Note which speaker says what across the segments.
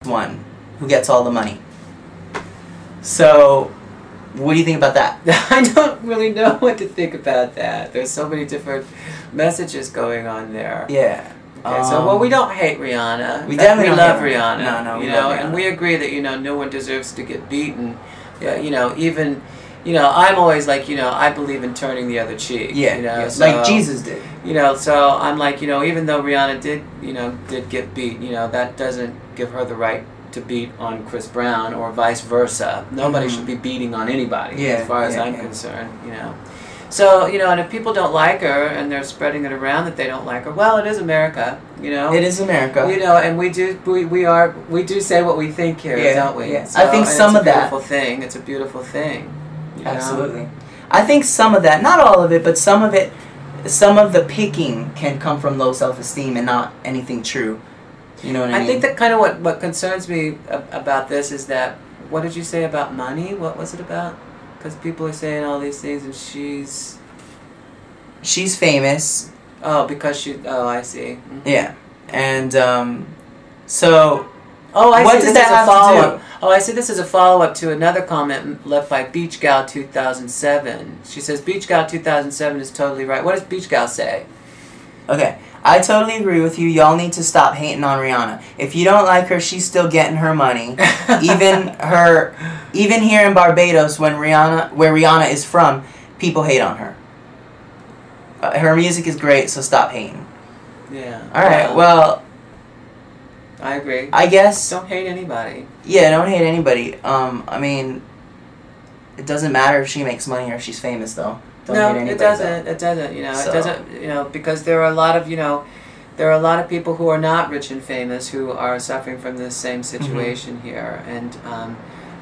Speaker 1: one who gets all the money. So, what do you think about that?
Speaker 2: I don't really know what to think about that. There's so many different messages going on there.
Speaker 1: Yeah.
Speaker 2: Okay, so well, we don't hate Rihanna.
Speaker 1: We definitely
Speaker 2: we love Rihanna.
Speaker 1: No,
Speaker 2: we
Speaker 1: love Rihanna.
Speaker 2: And we agree that no one deserves to get beaten. Yeah, even I'm always like I believe in turning the other cheek.
Speaker 1: Yeah,
Speaker 2: so,
Speaker 1: like Jesus did.
Speaker 2: So I'm like even though Rihanna did get beat, that doesn't give her the right to beat on Chris Brown or vice versa. Nobody should be beating on anybody, as far as I'm concerned. So, and if people don't like her and they're spreading it around that they don't like her, well, it is America, It
Speaker 1: is America.
Speaker 2: And we do say what we think here, don't we?
Speaker 1: Yeah. So, I think some of that.
Speaker 2: It's a beautiful thing.
Speaker 1: Absolutely. I think some of that, not all of it, but some of the picking can come from low self-esteem and not anything true. You know what I mean?
Speaker 2: I think that kind of what concerns me about this is that, what did you say about money? What was it about? Because people are saying all these things, and
Speaker 1: she's famous.
Speaker 2: Oh, because I see. Mm-hmm.
Speaker 1: Yeah, and so.
Speaker 2: Oh, I
Speaker 1: what
Speaker 2: see.
Speaker 1: Does that have to do?
Speaker 2: Oh, I see. This is a follow-up to another comment left by Beach Gal 2007. She says Beach Gal 2007 is totally right. What does Beach Gal say?
Speaker 1: Okay, I totally agree with you. Y'all need to stop hating on Rihanna. If you don't like her, she's still getting her money. Even here in Barbados, where Rihanna is from, people hate on her. Her music is great, so stop hating.
Speaker 2: Yeah.
Speaker 1: All right. Well,
Speaker 2: I agree.
Speaker 1: I guess
Speaker 2: don't hate anybody.
Speaker 1: Yeah, don't hate anybody. I mean, it doesn't matter if she makes money or if she's famous, though. Don't hate anybody,
Speaker 2: it doesn't. It doesn't. It doesn't. Because there are a lot of there are a lot of people who are not rich and famous who are suffering from this same situation here, and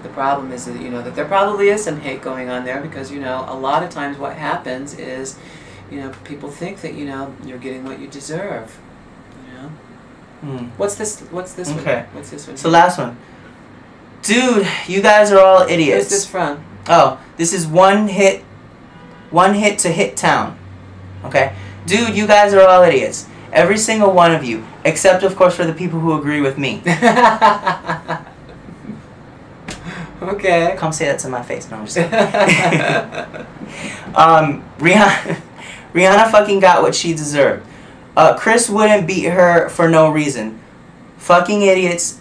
Speaker 2: the problem is that that there probably is some hate going on there because a lot of times what happens is people think that you're getting what you deserve. What's this?
Speaker 1: Okay.
Speaker 2: One? What's this one?
Speaker 1: So last one. Dude, you guys are all idiots.
Speaker 2: Where's this from?
Speaker 1: Oh, this is one hit to hit town. Okay? Dude, you guys are all idiots. Every single one of you. Except, of course, for the people who agree with me.
Speaker 2: Okay.
Speaker 1: Come say that to my face. No, I'm just kidding. Rihanna fucking got what she deserved. Chris wouldn't beat her for no reason. Fucking idiots.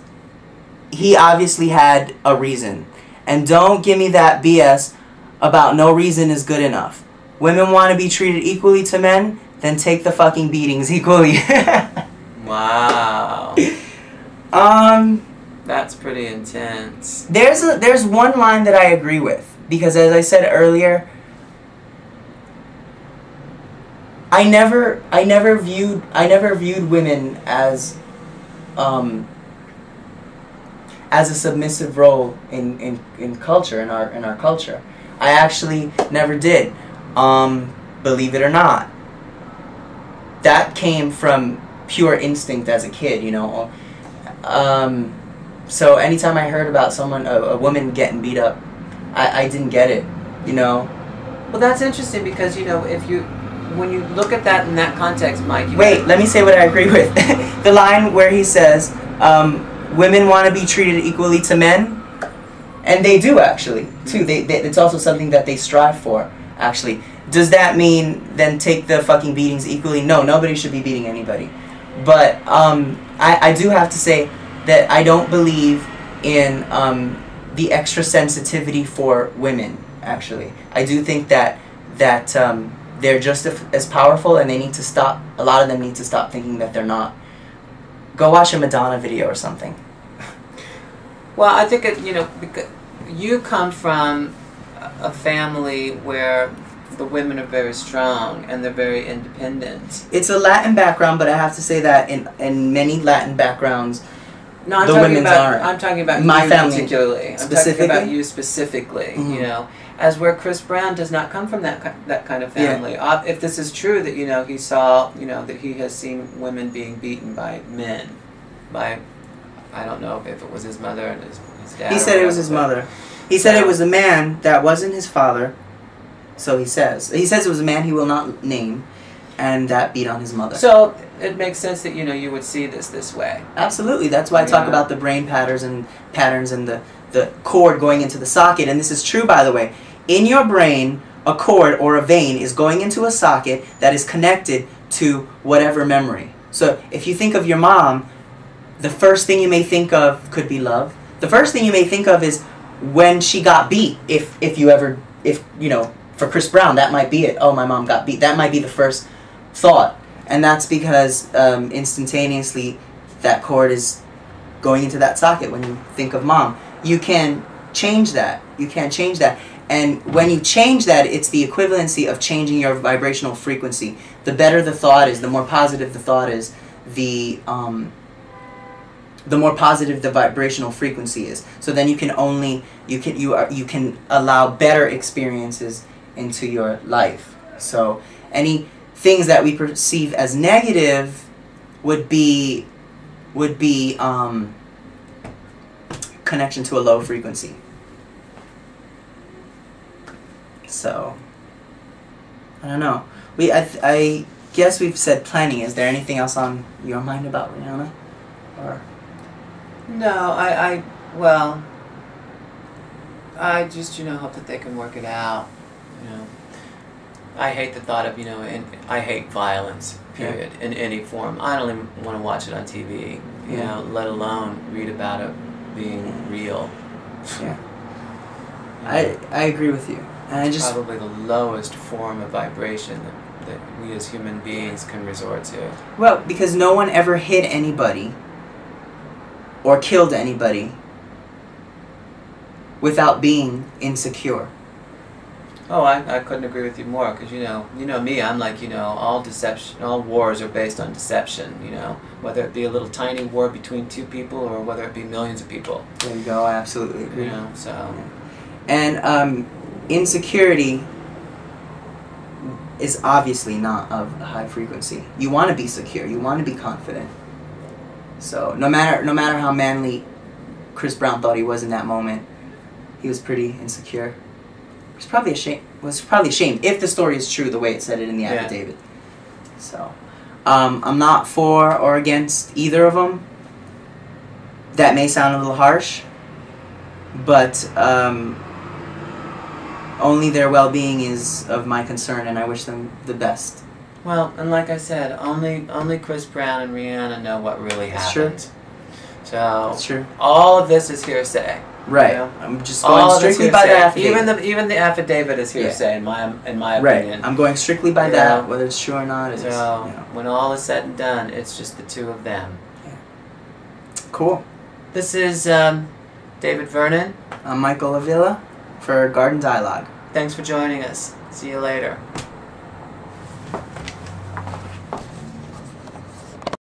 Speaker 1: He obviously had a reason. And don't give me that BS about no reason is good enough. Women want to be treated equally to men, then take the fucking beatings equally.
Speaker 2: Wow. That's pretty intense.
Speaker 1: There's one line that I agree with, because as I said earlier, I never viewed women as a submissive role in culture, in our culture. I actually never did. Believe it or not. That came from pure instinct as a kid, So anytime I heard about a woman getting beat up, I didn't get it,
Speaker 2: Well, that's interesting because, when you look at that in that context, Mike...
Speaker 1: Wait, let me say what I agree with. The line where he says, women want to be treated equally to men, and they do, actually, too. It's also something that they strive for, actually. Does that mean then take the fucking beatings equally? No, nobody should be beating anybody. But I do have to say that I don't believe in the extra sensitivity for women, actually. I do think that they're just as powerful, and they need to stop. A lot of them need to stop thinking that they're not. Go watch a Madonna video or something.
Speaker 2: Well, I think because you come from a family where the women are very strong and they're very independent.
Speaker 1: It's a Latin background, but I have to say that in many Latin backgrounds,
Speaker 2: no, I'm talking about
Speaker 1: my
Speaker 2: you
Speaker 1: family
Speaker 2: particularly. I'm talking about you specifically.
Speaker 1: Mm-hmm.
Speaker 2: As where Chris Brown does not come from that kind of family. Yeah. If this is true that he saw that he has seen women being beaten by men, by I don't know if it was his mother and his dad.
Speaker 1: He said it was his mother. He said it was a man that wasn't his father. So he says it was a man he will not name, and that beat on his mother.
Speaker 2: So it makes sense that you would see this way.
Speaker 1: Absolutely. That's why I talk about the brain patterns and the cord going into the socket. And this is true, by the way. In your brain, a cord or a vein is going into a socket that is connected to whatever memory. So if you think of your mom, the first thing you may think of could be love. The first thing you may think of is when she got beat. If for Chris Brown, that might be it. Oh, my mom got beat. That might be the first thought. And that's because instantaneously that cord is going into that socket when you think of mom. You can change that. You can change that. And when you change that, it's the equivalency of changing your vibrational frequency. The better the thought is, the more positive the thought is, the more positive the vibrational frequency is. So then you can allow better experiences into your life. So any things that we perceive as negative would be connection to a low frequency. So I don't know. I guess we've said plenty. Is there anything else on your mind about Rihanna? Or
Speaker 2: no, I just hope that they can work it out. I hate the thought of and I hate violence. Period. In any form. I don't even want to watch it on TV. Let alone read about it being real.
Speaker 1: Yeah. I agree with you. And
Speaker 2: it's probably the lowest form of vibration that we as human beings can resort to.
Speaker 1: Well, because no one ever hit anybody or killed anybody without being insecure.
Speaker 2: Oh, I couldn't agree with you more, because you know me, I'm like, all wars are based on deception, whether it be a little tiny war between two people or whether it be millions of people.
Speaker 1: There you go, I absolutely agree.
Speaker 2: So.
Speaker 1: And insecurity is obviously not of a high frequency. You want to be secure, you want to be confident. So no matter how manly Chris Brown thought he was in that moment, he was pretty insecure. Was probably ashamed if the story is true the way it said it in the affidavit. So I'm not for or against either of them. That may sound a little harsh, but only their well-being is of my concern, and I wish them the best.
Speaker 2: Well, and like I said, only Chris Brown and Rihanna know what really happened.
Speaker 1: That's true.
Speaker 2: So
Speaker 1: that's true.
Speaker 2: All of this is hearsay.
Speaker 1: Right. I'm just going strictly by the affidavit.
Speaker 2: Even the affidavit is hearsay in my opinion.
Speaker 1: Right. I'm going strictly by that, whether it's true or not.
Speaker 2: So when all is said and done, it's just the two of them.
Speaker 1: Yeah. Cool.
Speaker 2: This is David Vernon.
Speaker 1: I'm Michael Avila for Garden Dialogue.
Speaker 2: Thanks for joining us. See you later.